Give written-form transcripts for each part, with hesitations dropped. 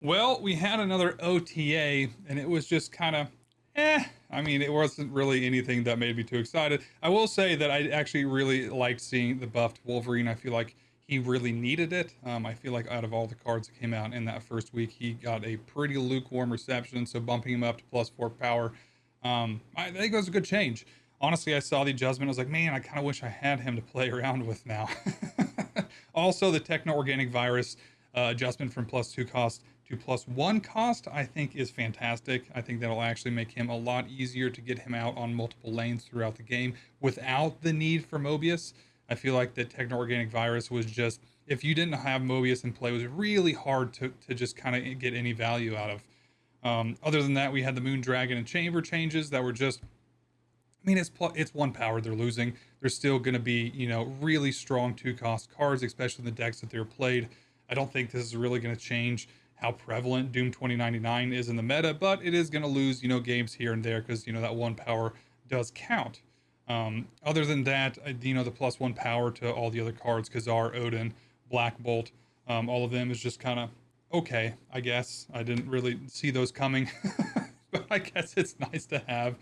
Well, we had another OTA, and it was just kind of, I mean, it wasn't really anything that made me too excited. I will say that I actually really liked seeing the buffed Wolverine. I feel like he really needed it. I feel like out of all the cards that came out in that first week, he got a pretty lukewarm reception. So bumping him up to +4 power, I think it was a good change. Honestly, I saw the adjustment. I was like, man, I kind of wish I had him to play around with now. Also, the techno organic virus adjustment from +2 cost to +1 cost, I think is fantastic. I think that'll actually make him a lot easier to get him out on multiple lanes throughout the game without the need for Mobius. I feel like the techno organic virus was just, if you didn't have Mobius in play, it was really hard to just kind of get any value out of. Other than that, we had the Moon Dragon and Chamber changes that were just, I mean, it's 1 power they're losing. They're still going to be, really strong 2 cost cards, especially in the decks that they're played. I don't think this is really going to change how prevalent Doom 2099 is in the meta, but it is going to lose, games here and there because, that 1 power does count. Other than that, the +1 power to all the other cards, Khazar, Odin, Black Bolt, all of them is just kind of okay, I guess. I didn't really see those coming, but I guess it's nice to have.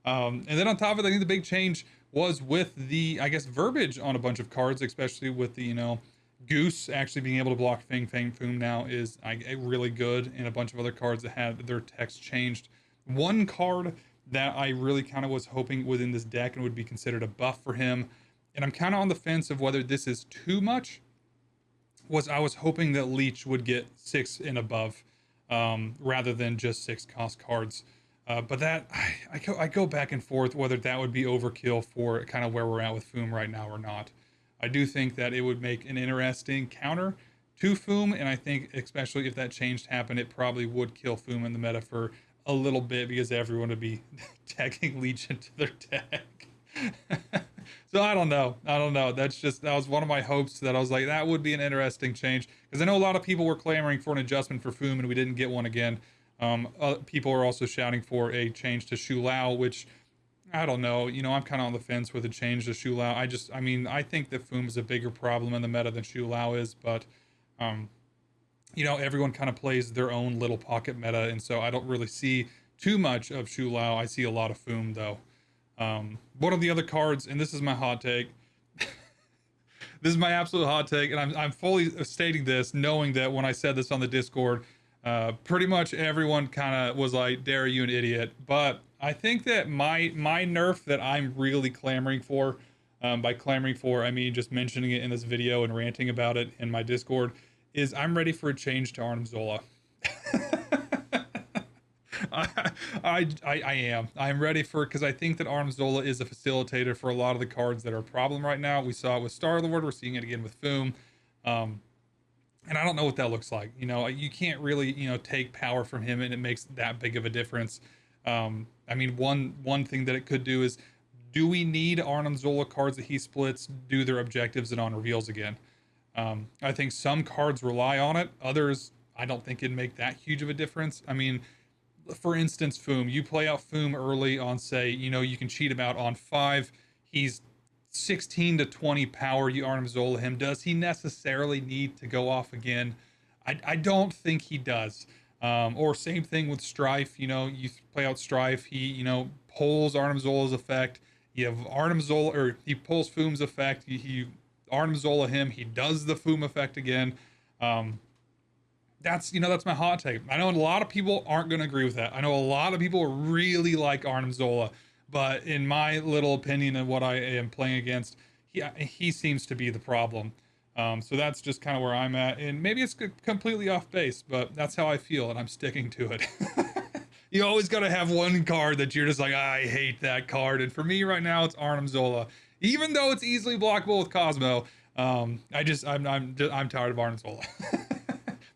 And then on top of it, I think the big change was with the, I guess, verbiage on a bunch of cards, especially with the, Goose actually being able to block Fang Fang Foom now is really good, and a bunch of other cards that had their text changed. One card that I really kind of was hoping within this deck and would be considered a buff for him, and I'm kind of on the fence of whether this is too much, was I was hoping that Leech would get 6 and above, rather than just 6 cost cards. But that I go back and forth whether that would be overkill for kind of where we're at with Foom right now or not. I do think that it would make an interesting counter to Foom, and I think especially if that change happened, it probably would kill Foom in the meta for a little bit because everyone would be tagging Leech into their deck. So I don't know. I don't know. That was one of my hopes, that I was like, that would be an interesting change, because I know a lot of people were clamoring for an adjustment for Foom and we didn't get one again. People are also shouting for a change to Shu Lao, which I don't know. I'm kind of on the fence with a change to Shu Lao. I mean, I think that Foom is a bigger problem in the meta than Shu Lao is, but um, everyone kind of plays their own little pocket meta, and so I don't really see too much of Shu Lao. I see a lot of Foom though. One of the other cards, and this is my hot take. This is my absolute hot take, and I'm fully stating this, knowing that when I said this on the Discord, pretty much everyone kind of was like, "Dare you an idiot?" But I think that my nerf that I'm really clamoring for, by clamoring for, I mean just mentioning it in this video and ranting about it in my Discord, is I'm ready for a change to Arnim Zola. I am. I'm ready for, because I think that Arnim Zola is a facilitator for a lot of the cards that are a problem right now. We saw it with Star-Lord. We're seeing it again with Foom. And I don't know what that looks like. You can't really, take power from him and it makes that big of a difference. I mean, one thing that it could do is, do we need Arnim Zola cards that he splits do their objectives and on reveals again? I think some cards rely on it. Others, I don't think it'd make that huge of a difference. I mean, for instance, Foom, you play out Foom early on, say, you can cheat him out on 5. He's 16 to 20 power, you Arnim Zola him. Does he necessarily need to go off again? I don't think he does. Or same thing with Strife. You play out Strife, he, pulls Arnim Zola's effect. You have Arnim Zola, or he pulls Foom's effect. He Arnim Zola him, he does the Foom effect again. That's my hot take. I know a lot of people aren't going to agree with that. I know a lot of people really like Arnim Zola, but in my little opinion and what I am playing against, he seems to be the problem. So that's just kind of where I'm at, and maybe it's completely off base, but that's how I feel, and I'm sticking to it. You always got to have one card that you're just like, I hate that card, and for me right now, it's Arnim Zola. Even though it's easily blockable with Cosmo, I'm tired of Arnim Zola.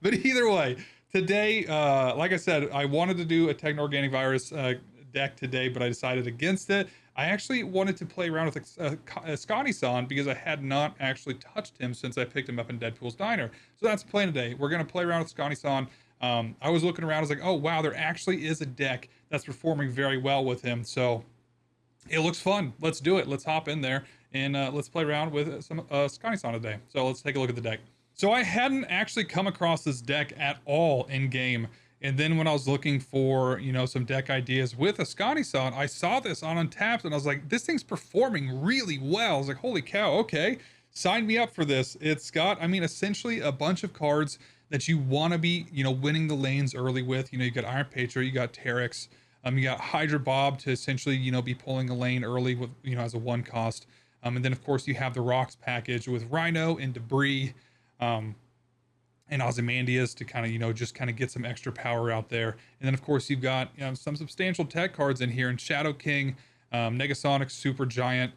But either way, today, like I said, I wanted to do a Techno-Organic Virus deck today, but I decided against it. I actually wanted to play around with Askani'son because I had not actually touched him since I picked him up in Deadpool's Diner. So that's the plan today. We're going to play around with Askani'son. I was looking around, I was like, oh wow, there actually is a deck that's performing very well with him. So it looks fun. Let's do it. Let's hop in there and let's play around with some Askani'son today. So let's take a look at the deck. So I hadn't actually come across this deck at all in game. And then when I was looking for, you know, some deck ideas with Askani'son, I saw this on Untapped and I was like, this thing's performing really well. I was like, holy cow, okay, sign me up for this. It's got, I mean, essentially a bunch of cards that you want to be, you know, winning the lanes early with. You know, you got Iron Patriot, you got Terrax, you got Hydra Bob to essentially, you know, be pulling a lane early with, you know, as a 1 cost. And then of course you have the rocks package with Rhino and Debrii. And Ozymandias to kind of, you know, just kind of get some extra power out there. And then of course you've got, you know, some substantial tech cards in here in Shadow King, Negasonic, Supergiant.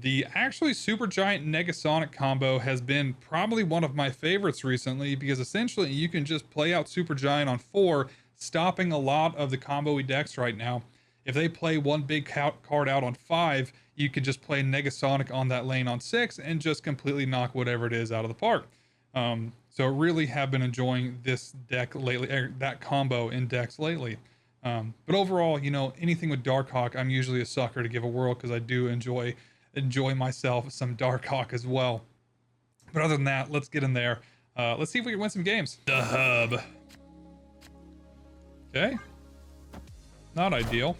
The actually Supergiant Negasonic combo has been probably one of my favorites recently, because essentially you can just play out Supergiant on 4, stopping a lot of the combo-y decks right now. If they play one big card out on 5, you could just play Negasonic on that lane on 6 and just completely knock whatever it is out of the park. So really have been enjoying this deck lately, that combo in decks lately. But overall, you know, anything with Darkhawk, I'm usually a sucker to give a whirl, because I do enjoy myself some Darkhawk as well. But other than that, let's get in there. Let's see if we can win some games. The hub. Okay. Not ideal.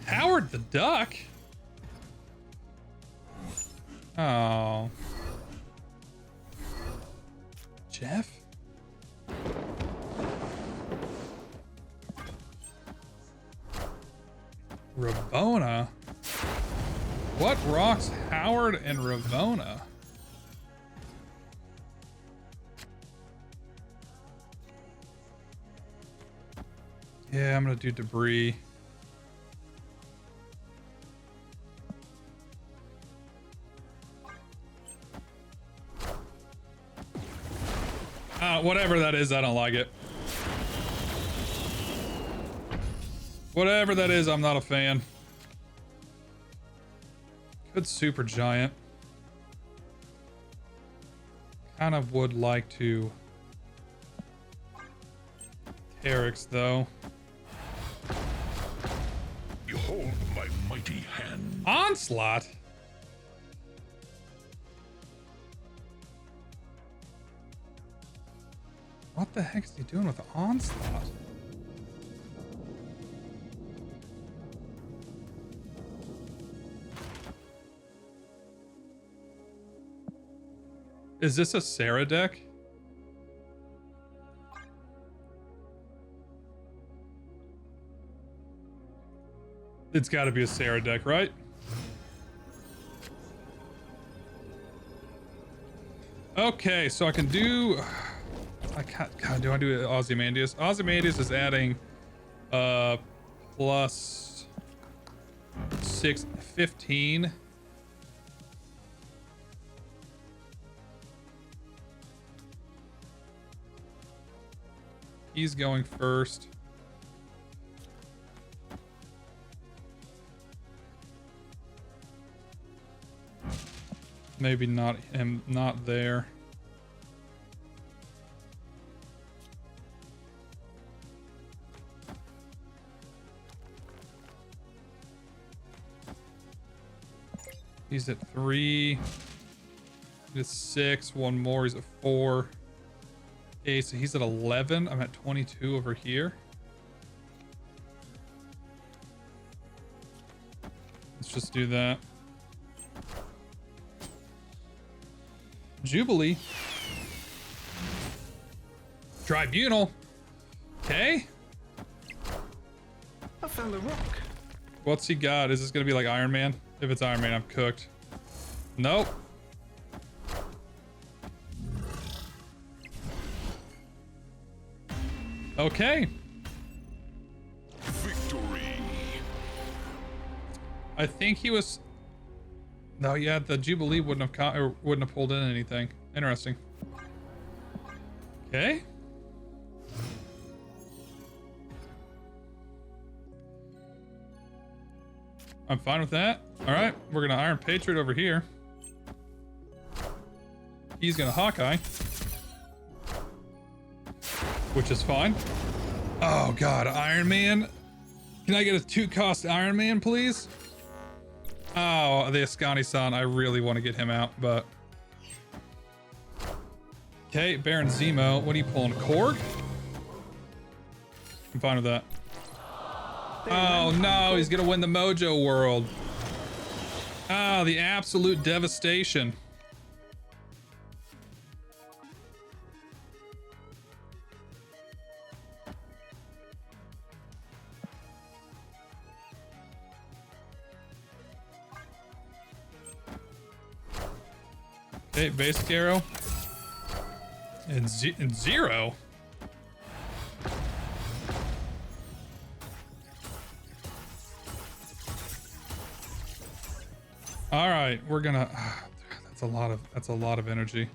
Howard the Duck? Oh. Jeff? Ravona? What rocks Howard and Ravona? Yeah, I'm gonna do Debrii. Whatever that is, I don't like it. Whatever that is, I'm not a fan. Good Supergiant. Kind of would like to Terrax though. Behold my mighty hand. Onslaught? What the heck is he doing with the Onslaught? Is this a Sarah deck? It's got to be a Sarah deck, right? Okay, so I can do... I can't... God, do I do Ozymandias? Ozymandias is adding plus 6, 15. He's going first. Maybe not him, not there. He's at 3. He's at 6. One more. He's at 4. Okay, so he's at 11. I'm at 22 over here. Let's just do that. Jubilee. Tribunal. Okay. I found the rock. What's he got? Is this gonna be like Iron Man? If it's Iron Man, I'm cooked. Nope. Okay. Victory. I think he was... No, yeah, the Jubilee wouldn't have pulled in anything. Interesting. Okay. I'm fine with that. All right, we're gonna Iron Patriot over here. He's gonna Hawkeye, which is fine. Oh God, Iron Man. Can I get a 2-cost Iron Man, please? Oh, the Askani'son. I really want to get him out, but Okay, Baron Zemo. What are you pulling? Korg? I'm fine with that. Oh no, he's gonna win the Mojo World. Oh, the absolute devastation. Okay, basic arrow. And zero. All right, we're gonna. That's a lot of energy.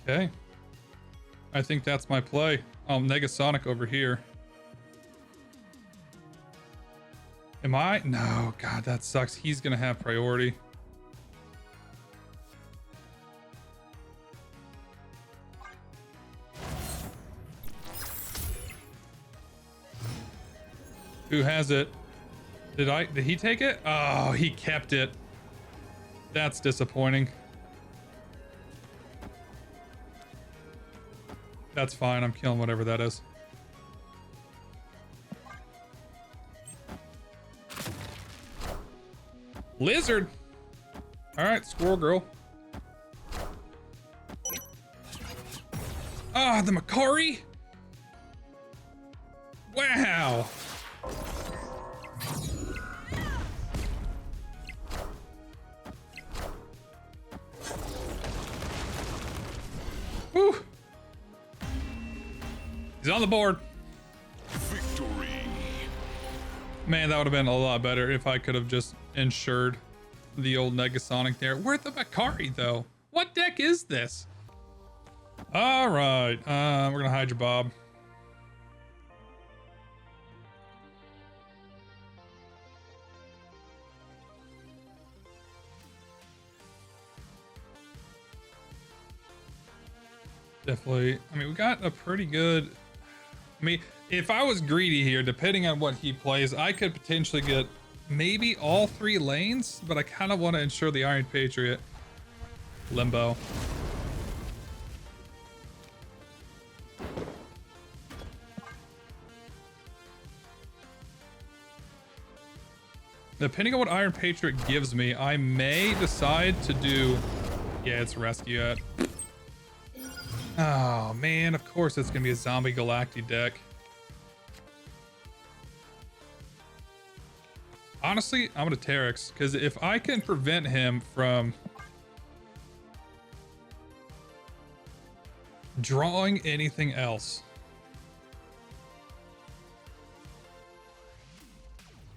Okay. I think that's my play. Negasonic over here. Am I? No, God, that sucks. He's gonna have priority. Who has it? Did he take it? Oh, he kept it. That's disappointing. That's fine. I'm killing whatever that is. Lizard. All right, squirrel girl. Ah, the Macari. Wow. Woo. He's on the board. Victory. Man, that would have been a lot better if I could have just ensured the old Negasonic there. Where's the Macari though? What deck is this? All right, we're gonna Hydra Bob. Definitely. I mean, we got a pretty good. I mean, if I was greedy here, depending on what he plays, I could potentially get maybe all 3 lanes, but I kind of want to ensure the Iron Patriot. Limbo. Depending on what Iron Patriot gives me, I may decide to do. Yeah, it's rescue it. Oh man, of course it's gonna be a zombie Galacti deck. Honestly, I'm gonna Terrax, because if I can prevent him from drawing anything else,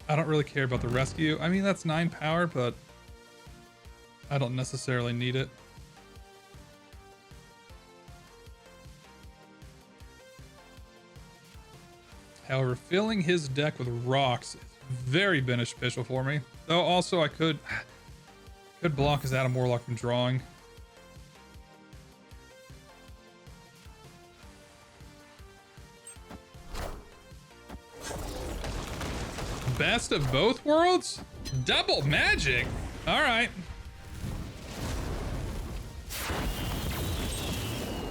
I don't really care about the rescue. I mean, that's 9 power, but I don't necessarily need it. However, filling his deck with rocks is very beneficial for me. Though also I could block his Adam Warlock from drawing. Best of both worlds? Double magic. All right.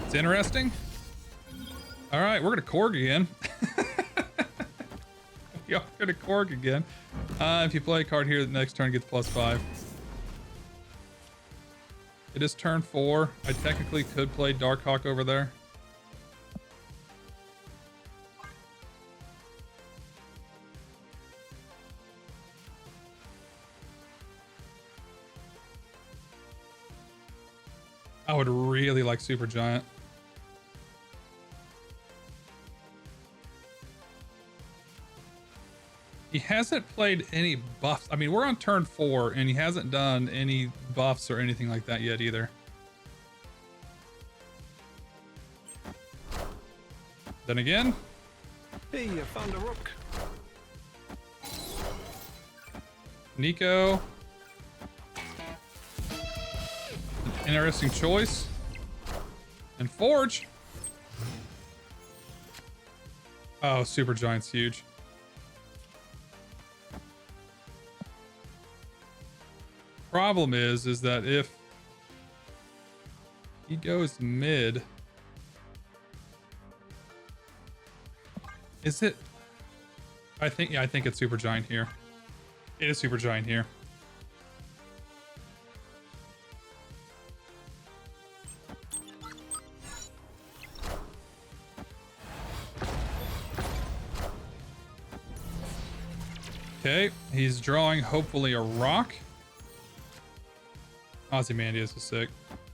It's interesting. All right, we're gonna Korg again. We are gonna Korg again. If you play a card here, the next turn gets +5. It is turn 4. I technically could play Darkhawk over there. I would really like Supergiant. He hasn't played any buffs. I mean, we're on turn 4 and he hasn't done any buffs or anything like that yet either. Then again. Hey, I found a rook. Nico. Interesting choice. And Forge. Oh, Supergiant's huge. problem is that if he goes mid, is it? I think it's Supergiant here. It is Supergiant here. Okay, he's drawing hopefully a rock. Ozymandias is sick.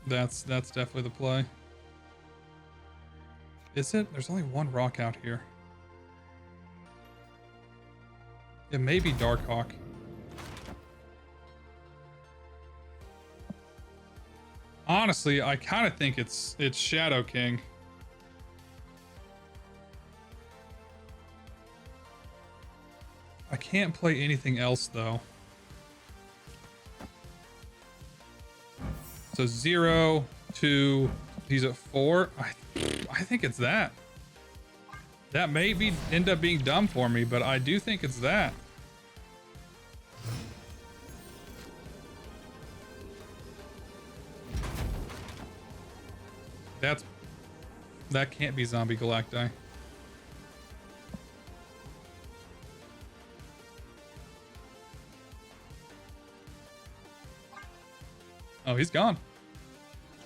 That's definitely the play. Is it? There's only one rock out here. It may be Darkhawk. Honestly, I kind of think it's Shadow King. I can't play anything else though. So 0, 2, he's at 4. I think it's that. That may end up being dumb for me, but I do think it's that. That can't be Zombie Galacti. Oh, he's gone.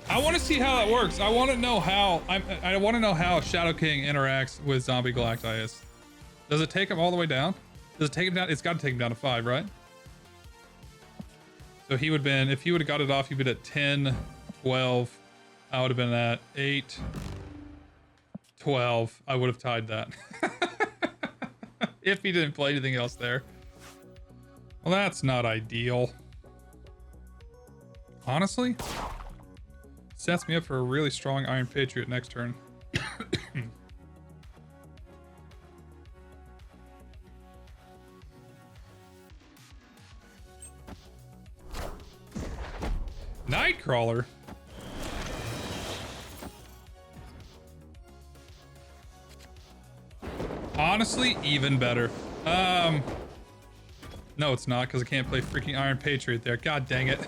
I want to see how that works. I want to know how I want to know how Shadow King interacts with Zombie Galacti. Does it take him all the way down? Does it take him down? It's got to take him down to 5, right? So he would have been, if he would have got it off, he'd been at 10, 12. I would have been at 8, 12. I would have tied that. If he didn't play anything else there. Well, that's not ideal. Honestly, sets me up for a really strong Iron Patriot next turn. Nightcrawler. Honestly, even better. No, it's not, because I can't play freaking Iron Patriot there. God dang it.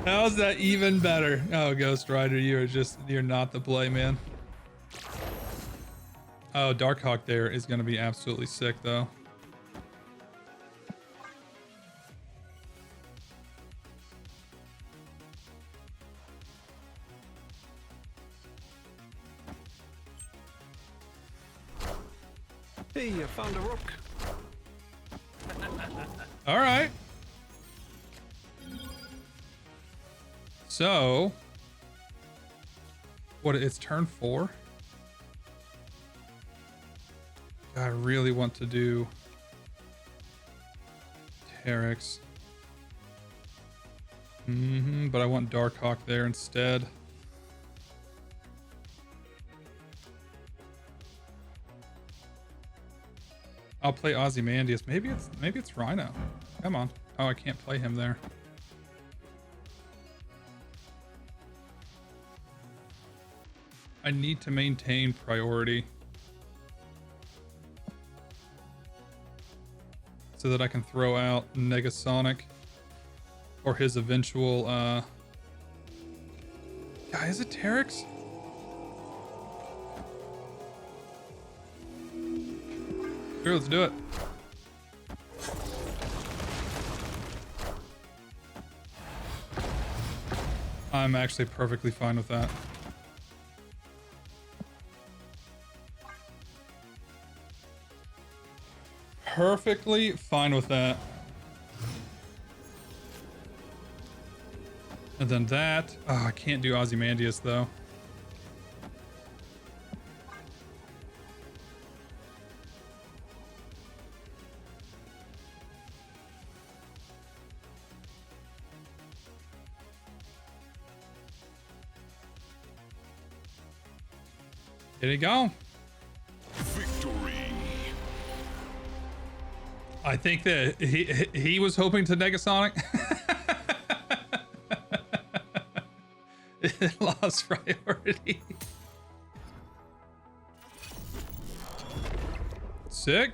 How's that even better? Oh, Ghost Rider, you're not the play, man. Oh, Darkhawk there is going to be absolutely sick, though. Hey, I found a rook. All right. So, it's turn 4? God, I really want to do Terrax. But I want Darkhawk there instead. I'll play Ozymandias. Maybe it's Rhino. Come on. Oh, I can't play him there. I need to maintain priority so that I can throw out Negasonic or his eventual guy, is it Terrax? Sure, let's do it. I'm actually perfectly fine with that. Perfectly fine with that. And then that. Oh, I can't do Ozymandias though. Here you go. Victory. I think that he was hoping to Negasonic. It lost priority. Sick.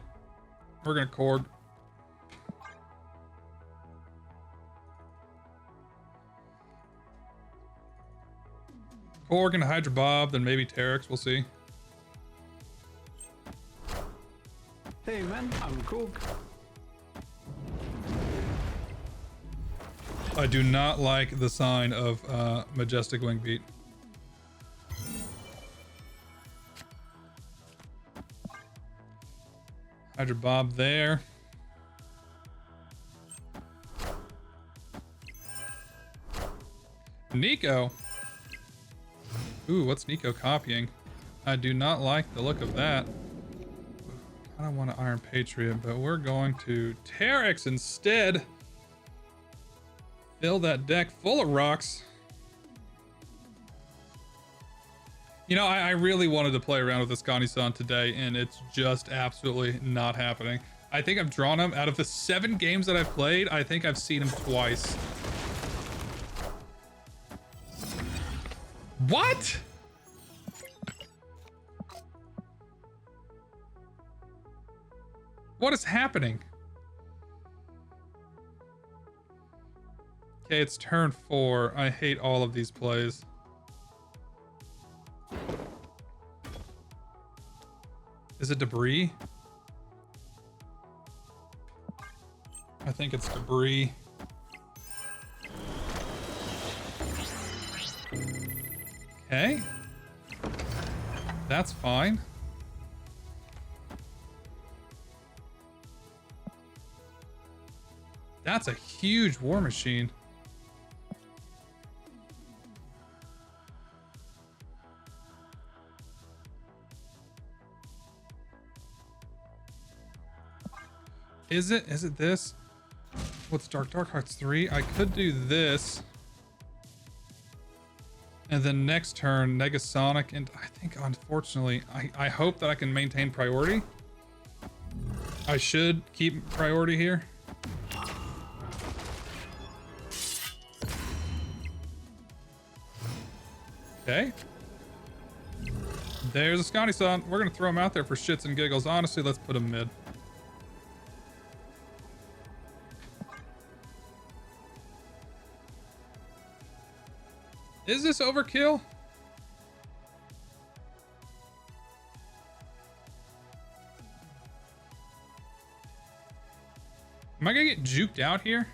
We're gonna Korg. Korg and Hydra Bob, then maybe Terrax, we'll see. Hey man, I'm Korg. I do not like the sign of Majestic Wing Beat. Hydra Bob there. Nico. Ooh, what's Nico copying? I do not like the look of that. I don't want to Iron Patriot, but we're going to Terrax instead. Fill that deck full of rocks. You know, I really wanted to play around with Askani'son today, and it's just absolutely not happening. I think I've drawn him out of the 7 games that I've played. I think I've seen him twice. What? What is happening? Okay, it's turn 4. I hate all of these plays. Is it Debrii? I think it's Debrii. Okay. That's fine. That's a huge war machine. Is it this? What's Darkhawk's 3? I could do this. And then next turn, Negasonic, and I think, unfortunately, I hope that I can maintain priority. I should keep priority here. Okay. There's Askani'son. We're gonna throw him out there for shits and giggles. Honestly, let's put him mid. Is this overkill? Am I gonna get juked out here?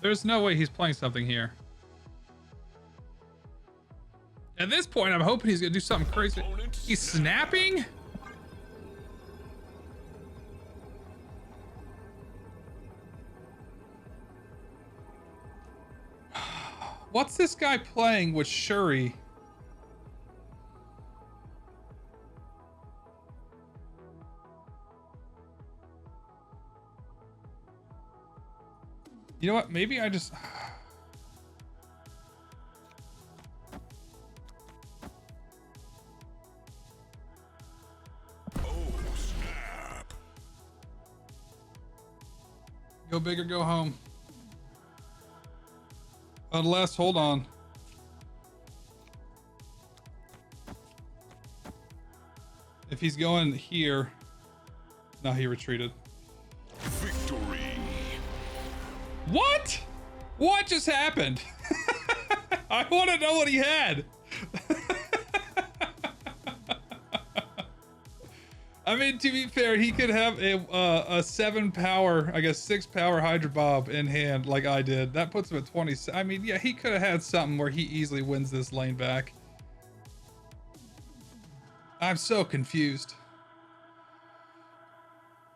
There's no way he's playing something here. At this point, I'm hoping he's gonna do something crazy. He's snapping? What's this guy playing with Shuri? You know what? Maybe I just... Oh, snap. Go big or go home. Unless, hold on. If he's going here... No, he retreated. Victory. What? What just happened? I want to know what he had. I mean, to be fair, he could have a 7 power, I guess 6 power Hydra Bob in hand like I did. That puts him at 20. I mean, yeah, he could have had something where he easily wins this lane back. I'm so confused.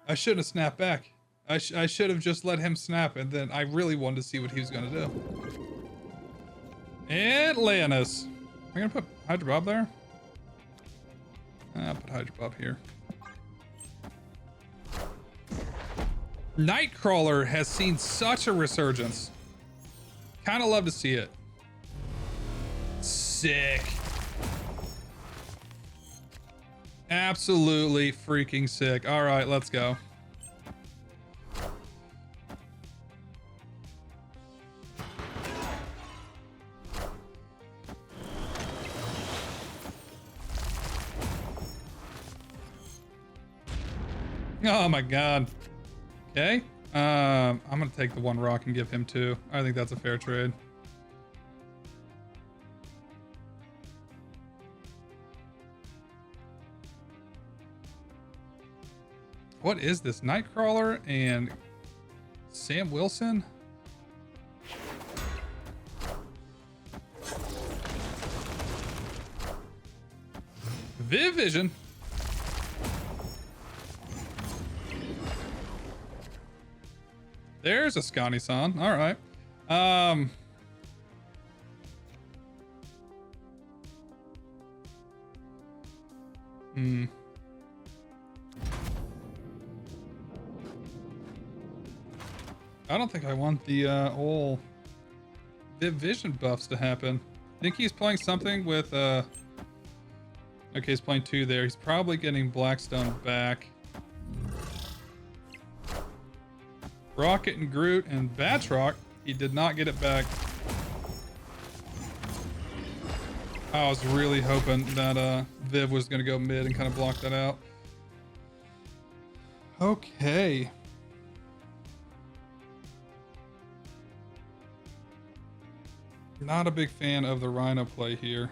I shouldn't have snapped back. I should have just let him snap, and then I really wanted to see what he was going to do. Atlantis. Am I going to put Hydra Bob there? I'll put Hydra Bob here. Nightcrawler has seen such a resurgence. Kind of love to see it. Sick. Absolutely freaking sick. All right, let's go. Oh my god. Okay. I'm gonna take the 1 rock and give him 2. I think that's a fair trade. What is this? Nightcrawler and Sam Wilson? Viv Vision. There's Askani'son. All right. I don't think I want the whole Viv Vision buffs to happen. I think he's playing something with okay, he's playing 2 there. He's probably getting Blackstone back. Rocket and Groot and Batroc. He did not get it back. I was really hoping that Viv was going to go mid and kind of block that out. Okay. Not a big fan of the Rhino play here.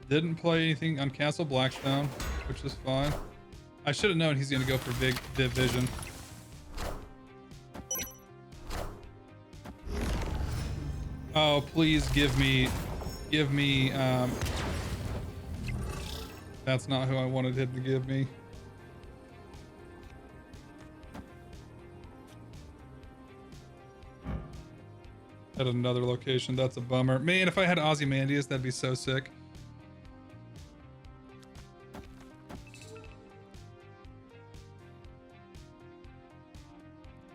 Didn't play anything on Castle Blackstone, which is fine. I should have known he's going to go for big Viv Vision. Oh, please give me, that's not who I wanted him to give me. At another location, that's a bummer. Man, if I had Ozymandias, that'd be so sick.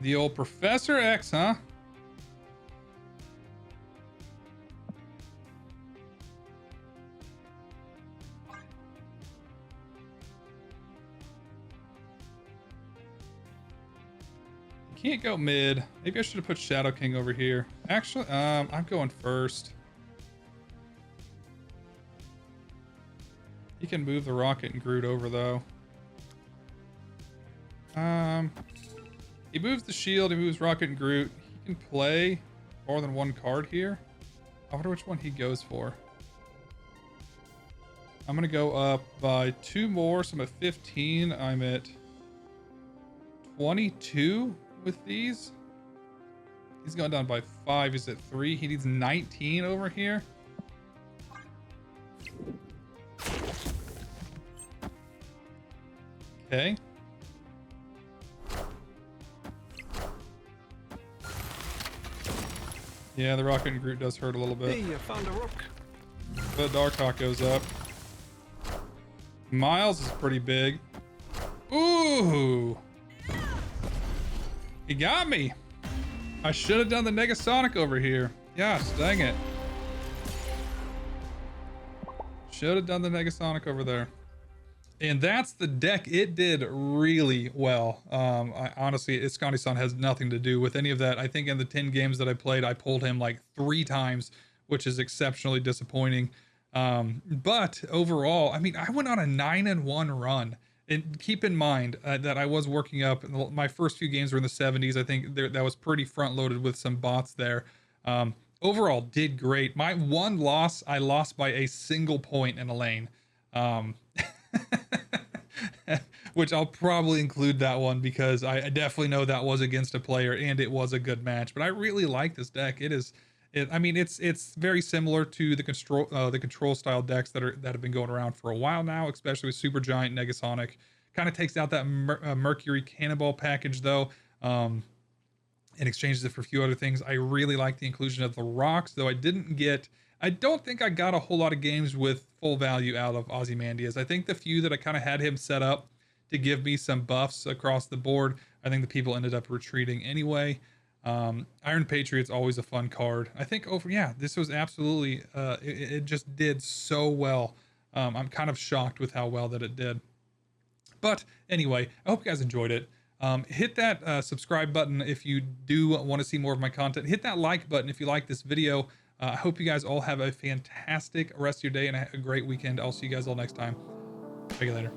The old Professor X, huh? Can't go mid. Maybe I should have put Shadow King over here. Actually, I'm going first. He can move the Rocket and Groot over though. He moves the shield, he moves Rocket and Groot. He can play more than 1 card here. I wonder which one he goes for. I'm gonna go up by 2 more, so I'm at 15. I'm at 22 with these. He's gone down by 5. He's at 3. He needs 19 over here. Okay. Yeah, the Rocket and Groot does hurt a little bit. Hey, I found a rock. The Darkhawk goes up. Miles is pretty big. Ooh. He got me. I should have done the Negasonic over here. Yes, dang it. Should have done the Negasonic over there. And that's the deck. It did really well. Honestly, Askani'son has nothing to do with any of that. I think in the 10 games that I played, I pulled him like 3 times, which is exceptionally disappointing. But overall, I mean, I went on a 9-1 run. And keep in mind that I was working up. My first few games were in the 70s. I think that was pretty front loaded with some bots there. Overall, did great. My 1 loss, I lost by a single point in a lane. Which I'll probably include that one because I definitely know that was against a player and it was a good match. But I really like this deck. I mean, it's very similar to the control style decks that have been going around for a while now, especially with Supergiant, Negasonic. Kind of takes out that Mercury Cannonball package though, and exchanges it for a few other things. I really like the inclusion of the rocks, though I don't think I got a whole lot of games with full value out of Ozymandias. I think the few that I kind of had him set up to give me some buffs across the board, I think the people ended up retreating anyway. Iron Patriot's always a fun card. I think this was absolutely, it just did so well. I'm kind of shocked with how well that it did. But anyway, I hope you guys enjoyed it. Hit that subscribe button if you do want to see more of my content. Hit that like button if you like this video. I hope you guys all have a fantastic rest of your day and a great weekend. I'll see you guys all next time. See you later.